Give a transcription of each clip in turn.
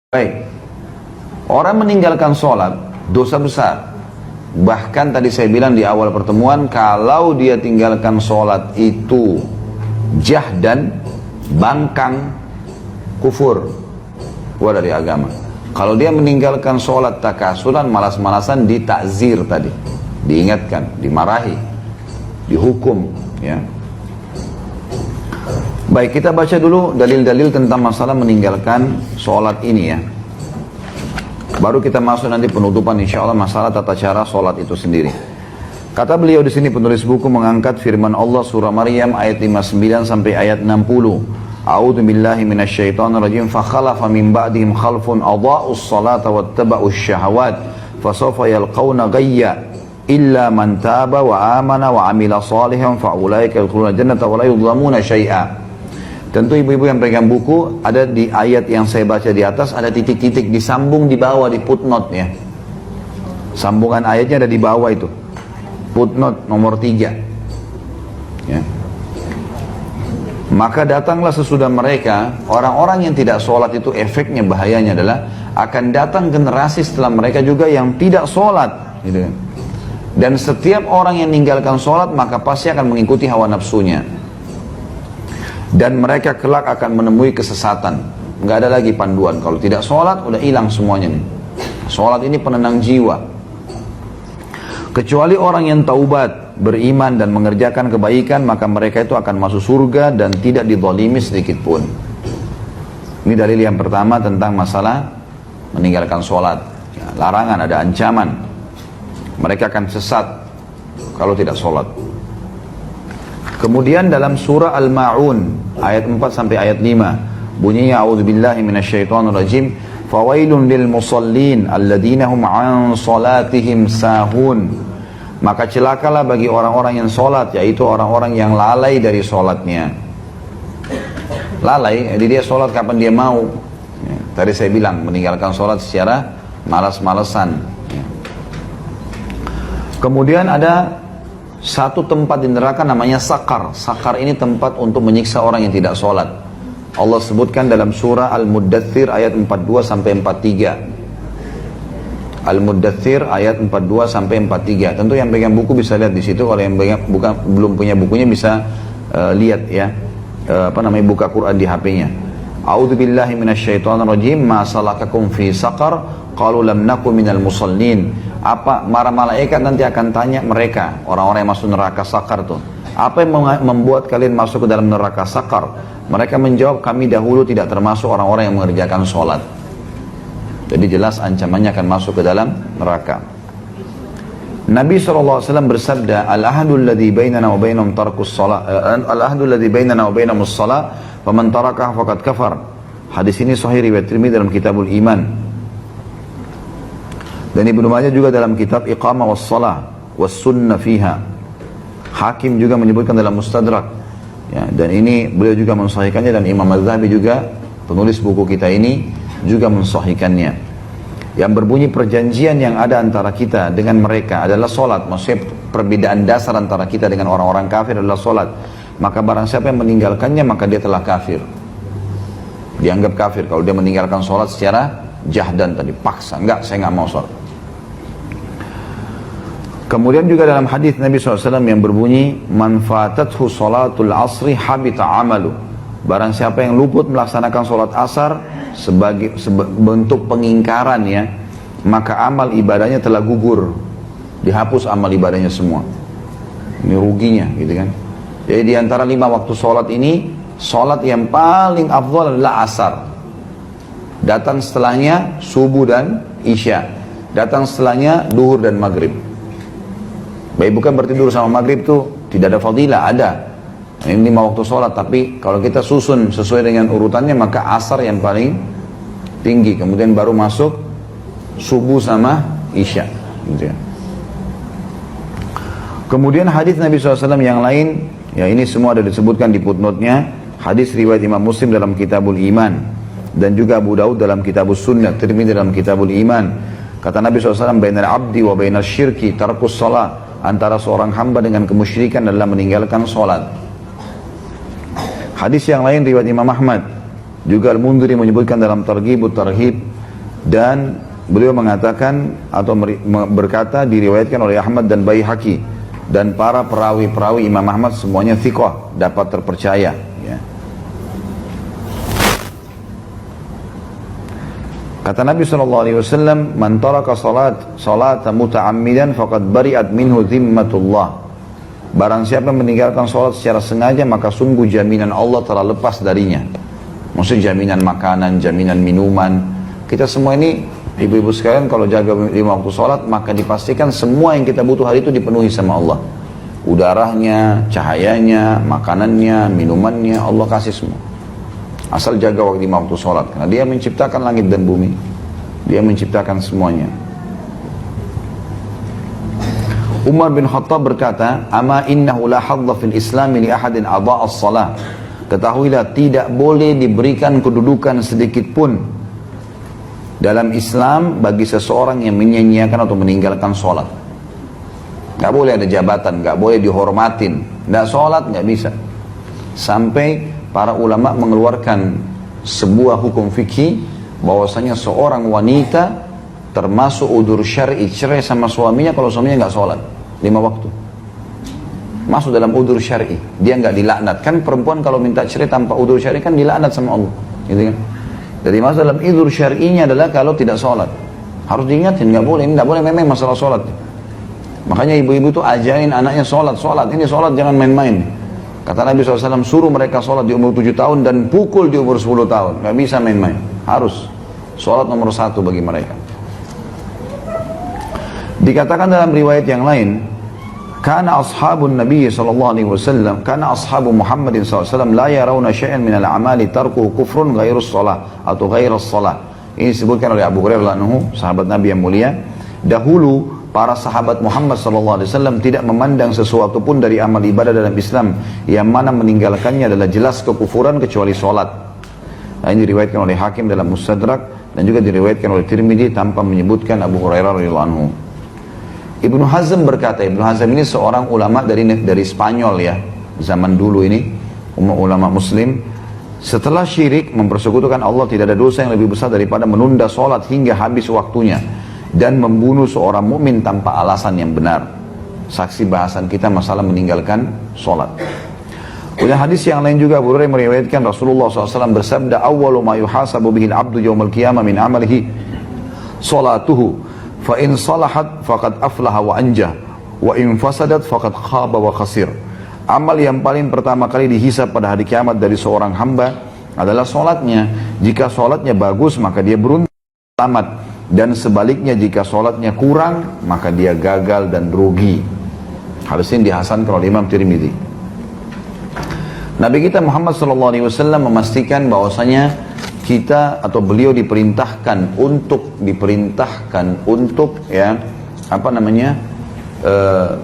Baik, orang meninggalkan sholat dosa besar. Bahkan tadi saya bilang di awal pertemuan, kalau dia tinggalkan sholat itu jahdan, bangkang, kufur, keluar dari agama. Kalau dia meninggalkan sholat takasuran, malas-malasan, ditakzir tadi, diingatkan, dimarahi, dihukum, ya. Baik, kita baca dulu dalil-dalil tentang masalah meninggalkan sholat ini, ya. Baru kita masuk nanti penutupan insya Allah masalah tata cara sholat itu sendiri. Kata beliau di sini, penulis buku mengangkat firman Allah surah Maryam ayat 59 sampai ayat 60. A'udzu billahi minasyaitonir rajim. Fa khalafa min ba'dihim khalfun adha'us salata wattaba'us syahawat fasawfa yalqawna ghayya illa man taba wa amana wa amila salihan fa ulaika yadkhuluna jannata wa la yudlamuna syai'a. Tentu ibu-ibu yang pegang buku, ada di ayat yang saya baca di atas, ada titik-titik disambung di bawah, di footnote, ya. Sambungan ayatnya ada di bawah itu. Footnote nomor 3. Ya. Maka datanglah sesudah mereka, orang-orang yang tidak sholat itu efeknya, bahayanya adalah akan datang generasi setelah mereka juga yang tidak sholat. Gitu kan. Dan setiap orang yang meninggalkan sholat, maka pasti akan mengikuti hawa nafsunya. Dan mereka kelak akan menemui kesesatan. Nggak ada lagi panduan. Kalau tidak sholat, udah hilang semuanya nih. Sholat ini penenang jiwa. Kecuali orang yang taubat, beriman dan mengerjakan kebaikan, maka mereka itu akan masuk surga dan tidak dizalimi sedikit pun. Ini dalil yang pertama tentang masalah meninggalkan sholat. Ya, larangan, ada ancaman. Mereka akan sesat kalau tidak sholat. Kemudian dalam surah Al-Ma'un ayat 4 sampai ayat 5 bunyinya a'udzubillahi minasyaitonir rajim fawailun lil musallin alladzina hum 'an salatihim sahun. Maka celakalah bagi orang-orang yang salat, yaitu orang-orang yang lalai dari salatnya. Lalai, jadi dia salat kapan dia mau. Ya, tadi saya bilang meninggalkan salat secara malas-malesan. Ya. Kemudian ada satu tempat di neraka namanya Sakar. Sakar ini tempat untuk menyiksa orang yang tidak sholat. Allah sebutkan dalam surah Al-Muddathir ayat 42 sampai 43. Al-Muddathir ayat 42 sampai 43. Tentu yang pegang buku bisa lihat di situ. Kalau yang belum punya bukunya bisa lihat, ya. Buka Quran di HP-nya. A'udzubillahi minasyaitonirrajim. Ma salakakum fi Sakar? Qalu lam naku minal musallin. Apa para malaikat nanti akan tanya mereka, orang-orang yang masuk neraka Sakar tuh, apa yang membuat kalian masuk ke dalam neraka Sakar? Mereka menjawab, kami dahulu tidak termasuk orang-orang yang mengerjakan sholat. Jadi jelas ancamannya akan masuk ke dalam neraka. Nabi SAW bersabda, al-ahadul ladzi bainana wa bainahum tarkus shalah, al-ahadul ladzi bainana wa bainahumus shalah, faman tarakah faqad kafar. Hadis ini sahih riwayat Tirmidzi dalam Kitabul Iman. Dan Ibnu Majah juga dalam kitab Iqamah was Salah was Sunnah fiha. Hakim juga menyebutkan dalam Mustadrak. Ya, dan ini beliau juga mensahihkannya, dan Imam Az-Zahabi juga penulis buku kita ini juga mensahihkannya. Yang berbunyi perjanjian yang ada antara kita dengan mereka adalah solat. Maksudnya perbedaan dasar antara kita dengan orang-orang kafir adalah solat. Maka barang siapa yang meninggalkannya, maka dia telah kafir. Dianggap kafir kalau dia meninggalkan solat secara jahdan tadi, paksa. Enggak, saya nggak mau solat. Kemudian juga dalam hadis Nabi SAW yang berbunyi, man fatathu salatul asri habita amalu. Barang siapa yang luput melaksanakan salat asar sebagai bentuk pengingkaran, ya, maka amal ibadahnya telah gugur, dihapus amal ibadahnya semua. Ini ruginya, gitu kan. Jadi di antara 5 waktu salat ini, salat yang paling afdal adalah asar. Datang setelahnya subuh dan isya. Datang setelahnya duhur dan maghrib. Baik, bukan bertidur sama maghrib tuh tidak ada fadilah, ada. Ini 5 waktu sholat, tapi kalau kita susun sesuai dengan urutannya, maka asar yang paling tinggi, kemudian baru masuk subuh sama isya, gitu ya. Kemudian hadis Nabi SAW yang lain, ya ini semua ada disebutkan di footnote-nya. Hadis riwayat Imam Muslim dalam Kitabul Iman, dan juga Abu Daud dalam Kitabus Sunnah, Tirmidzi dalam Kitabul Iman. Kata Nabi SAW, bainal abdi wa bainal syirki tarkus salat. Antara seorang hamba dengan kemusyrikan adalah meninggalkan sholat. Hadis yang lain riwayat Imam Ahmad, juga Al-Mundhiri menyebutkan dalam Targhibut Tarhib Dan beliau mengatakan atau berkata, diriwayatkan oleh Ahmad dan Baihaqi, dan para perawi-perawi Imam Ahmad semuanya thiqah, dapat terpercaya, ya. Kata Nabi SAW, man taraka salat muta'ammidan faqad bari'at minhu zimmatullah. Barang siapa meninggalkan salat secara sengaja, maka sungguh jaminan Allah telah lepas darinya. Maksudnya jaminan makanan, jaminan minuman. Kita semua ini, ibu-ibu sekalian, kalau jaga 5 waktu salat, maka dipastikan semua yang kita butuh hari itu dipenuhi sama Allah. Udaranya, cahayanya, makanannya, minumannya, Allah kasih semua. Asal jaga waktu 5 waktu sholat, karena dia menciptakan langit dan bumi, dia menciptakan semuanya. Umar bin Khattab berkata, ama innahu la hadza fil islam li ahadin adha'a as-salah. Ketahuilah, tidak boleh diberikan kedudukan sedikit pun dalam Islam bagi seseorang yang menyia-nyiakan atau meninggalkan sholat. Gak boleh ada jabatan, gak boleh dihormatin, gak sholat gak bisa. Sampai para ulama mengeluarkan sebuah hukum fikih bahwasanya seorang wanita termasuk udzur syar'i, cerai sama suaminya kalau suaminya nggak sholat 5 waktu, masuk dalam udzur syar'i, dia nggak dilaknat. Kan perempuan kalau minta cerai tanpa udzur syar'i kan dilaknat sama Allah, gitu kan. Jadi masuk dalam udzur syar'inya adalah kalau tidak sholat. Harus diingatin, nggak boleh, ini nggak boleh main-main masalah sholat. Makanya ibu-ibu tuh ajarin anaknya sholat, ini sholat jangan main-main. Kata Nabi SAW, suruh mereka sholat di umur 7 tahun dan pukul di umur 10 tahun. Gak bisa main-main. Harus. Sholat nomor 1 bagi mereka. Dikatakan dalam riwayat yang lain, Kana ashabun Nabi SAW, Kana ashabu Muhammadin SAW, La yarawna syai'an minal amali tarkuhu kufrun ghairus sholah, atau ghairus sholah. Ini disebutkan oleh Abu Hurairah radhiyallahu anhu, sahabat Nabi yang mulia. Dahulu, para sahabat Muhammad SAW tidak memandang sesuatu pun dari amal ibadah dalam Islam yang mana meninggalkannya adalah jelas kekufuran kecuali sholat. Nah, ini diriwayatkan oleh Hakim dalam Mustadrak dan juga diriwayatkan oleh Tirmidzi tanpa menyebutkan Abu Hurairah radhiyallahu anhu. Ibnu Hazm berkata, Ibnu Hazm ini seorang ulama dari Spanyol, ya, zaman dulu ini, ulama Muslim. Setelah syirik, mempersekutukan Allah, tidak ada dosa yang lebih besar daripada menunda sholat hingga habis waktunya dan membunuh seorang mukmin tanpa alasan yang benar. Saksi bahasan kita masalah meninggalkan sholat. Kemudian hadis yang lain juga, Abu Hurairah meriwayatkan Rasulullah SAW bersabda, awwalu ma yuhasabu bihil abdu yawmal qiyamah min amalihi salatuhu, fa in salahat faqad aflaha wa anjah, wa in fasadat faqad khaba wa khasir. Amal yang paling pertama kali dihisab pada hari kiamat dari seorang hamba adalah sholatnya. Jika sholatnya bagus, maka dia beruntung, selamat. Dan sebaliknya, jika sholatnya kurang, maka dia gagal dan rugi. Hadis ini dihasankan oleh Imam Tirmidzi. Nabi kita Muhammad SAW memastikan bahwasanya kita atau beliau diperintahkan untuk ya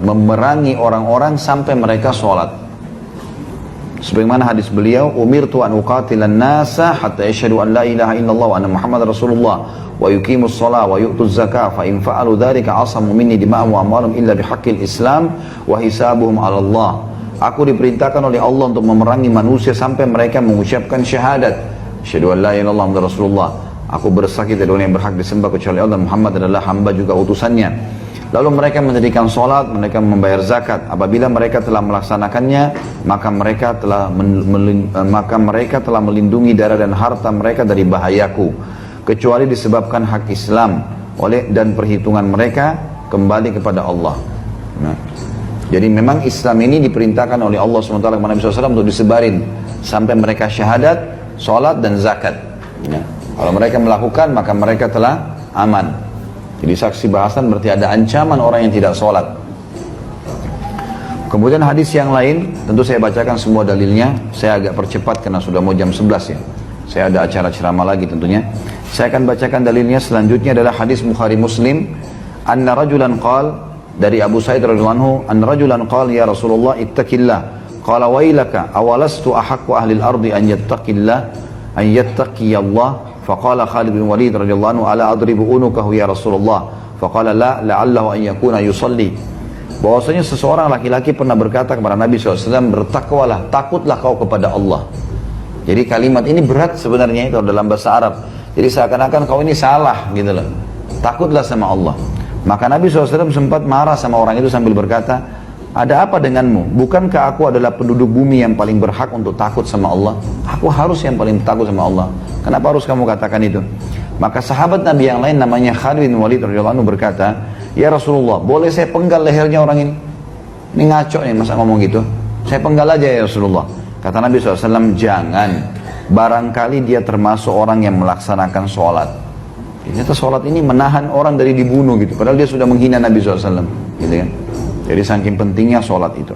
memerangi orang-orang sampai mereka sholat. Sebagaimana hadis beliau, umirtu an uqatilan nasa hatta yashhadu an la ilaha illallah wa anna Muhammad Rasulullah wa yuqimus shalah wa yu'tuz zakah fa in fa'alu dzalika asamu minni dima'ahum wa amwalahum illa bihaqqil Islam wa hisabuhum 'ala Allah. Aku diperintahkan oleh Allah untuk memerangi manusia sampai mereka mengucapkan syahadat, asyhadu an la ilaha illallah Muhammad Rasulullah. Aku bersaksi tidak ada yang berhak disembah kecuali Allah, Muhammad adalah hamba juga utusannya. Lalu mereka mendirikan sholat, mereka membayar zakat. Apabila mereka telah melaksanakannya, maka mereka telah melindungi darah dan harta mereka dari bahayaku, kecuali disebabkan hak Islam dan perhitungan mereka kembali kepada Allah. Nah, jadi memang Islam ini diperintahkan oleh Allah SWT kepada Nabi SAW untuk disebarin sampai mereka syahadat, sholat dan zakat. Nah, kalau mereka melakukan, maka mereka telah aman. Jadi saksi bahasan berarti ada ancaman orang yang tidak sholat. Kemudian hadis yang lain, tentu saya bacakan semua dalilnya. Saya agak percepat karena sudah mau jam 11 ya. Saya ada acara ceramah lagi tentunya. Saya akan bacakan dalilnya. Selanjutnya adalah hadis Bukhari Muslim. Anna rajulan qal, dari Abu Sa'id radhiyallahu anhu, anna rajulan qal ya Rasulullah ittaqillah. Qala wailaka awalastu ahaqqu ahli al-ardi an yattaqiyallah. Faqala Khalid bin Walid radhiyallahu anhu, ala adribu unukahu ya Rasulullah. Faqala la la'allahu an yakuna yusalli. Bahwasanya seseorang laki-laki pernah berkata kepada Nabi SAW, bertakwalah, takutlah kau kepada Allah. Jadi kalimat ini berat sebenarnya kalau dalam bahasa Arab. Jadi seakan-akan kau ini salah gitu loh. Takutlah sama Allah. Maka Nabi SAW sempat marah sama orang itu sambil berkata, ada apa denganmu? Bukankah aku adalah penduduk bumi yang paling berhak untuk takut sama Allah? Aku harus yang paling takut sama Allah. Kenapa harus kamu katakan itu? Maka sahabat Nabi yang lain namanya Khalid bin Walid radhiyallahu anhu berkata, ya Rasulullah, boleh saya penggal lehernya orang ini? Ini ngaco nih masa ngomong gitu. Saya penggal aja ya Rasulullah. Kata Nabi SAW, jangan. Barangkali dia termasuk orang yang melaksanakan sholat. Ternyata sholat ini menahan orang dari dibunuh gitu. Padahal dia sudah menghina Nabi SAW. Gitu kan? Jadi saking pentingnya sholat itu.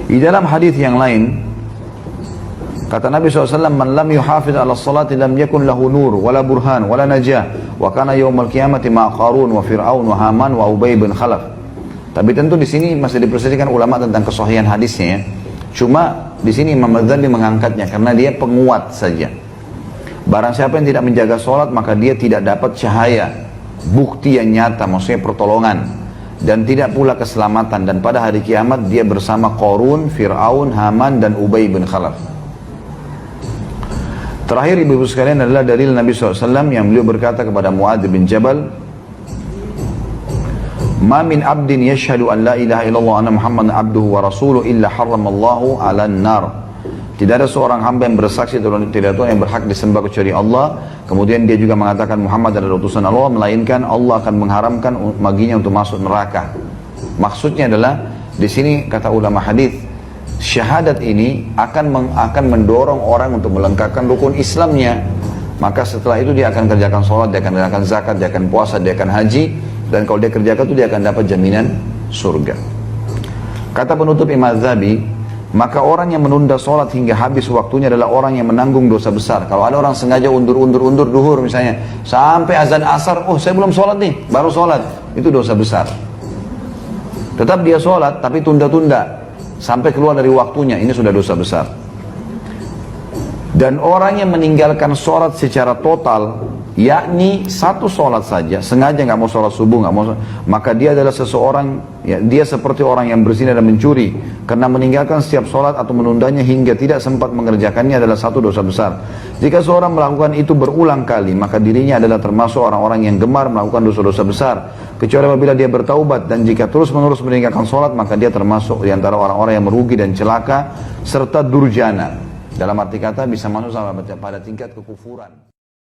Di dalam hadis yang lain, kata Nabi SAW, man lam yuhafiz ala salati lam yakun lahu nur, wala burhan, wala najah. Wa kana yawmal qiyamati ma Qarun, wa Fir'aun, wa Haman, wa Ubay bin Khalaf. Tapi tentu di sini masih diperselisihkan ulama tentang kesahihan hadisnya ya. Cuma di sini Imam Adzhabi mengangkatnya karena dia penguat saja. Barang siapa yang tidak menjaga sholat maka dia tidak dapat cahaya, bukti yang nyata, maksudnya pertolongan, dan tidak pula keselamatan. Dan pada hari kiamat dia bersama Qarun, Fir'aun, Haman, dan Ubay bin Khalaf. Terakhir ibu-ibu sekalian adalah dalil Nabi SAW yang beliau berkata kepada Muadz bin Jabal, ma min abdin yashhadu an la ilaha illallah anna Muhammadan abduhu wa rasuluhu illa harramallahu 'alan nar. Tidak ada seorang hamba yang bersaksi tidak Tuhan yang berhak disembah kecuali Allah, kemudian dia juga mengatakan Muhammad adalah utusan Allah, melainkan Allah akan mengharamkan baginya untuk masuk neraka. Maksudnya adalah di sini kata ulama hadis, syahadat ini akan mendorong orang untuk melengkapkan rukun Islamnya. Maka setelah itu dia akan kerjakan sholat, dia akan kerjakan zakat, dia akan puasa, dia akan haji. Dan kalau dia kerjakan itu dia akan dapat jaminan surga. Kata penutup Imam Adzhabi, maka orang yang menunda sholat hingga habis waktunya adalah orang yang menanggung dosa besar. Kalau ada orang sengaja undur duhur misalnya, sampai azan asar, oh saya belum sholat nih, baru sholat, itu dosa besar. Tetap dia sholat, tapi tunda-tunda, sampai keluar dari waktunya, ini sudah dosa besar. Dan orang yang meninggalkan sholat secara total, yakni satu sholat saja, sengaja nggak mau sholat subuh, nggak mau, maka dia adalah seseorang, ya, dia seperti orang yang berzina dan mencuri, karena meninggalkan setiap sholat atau menundanya hingga tidak sempat mengerjakannya adalah satu dosa besar. Jika seorang melakukan itu berulang kali, maka dirinya adalah termasuk orang-orang yang gemar melakukan dosa-dosa besar, kecuali apabila dia bertaubat. Dan jika terus-menerus meninggalkan sholat, maka dia termasuk di antara orang-orang yang merugi dan celaka serta durjana. Dalam arti kata bisa masuk sampai pada tingkat kekufuran.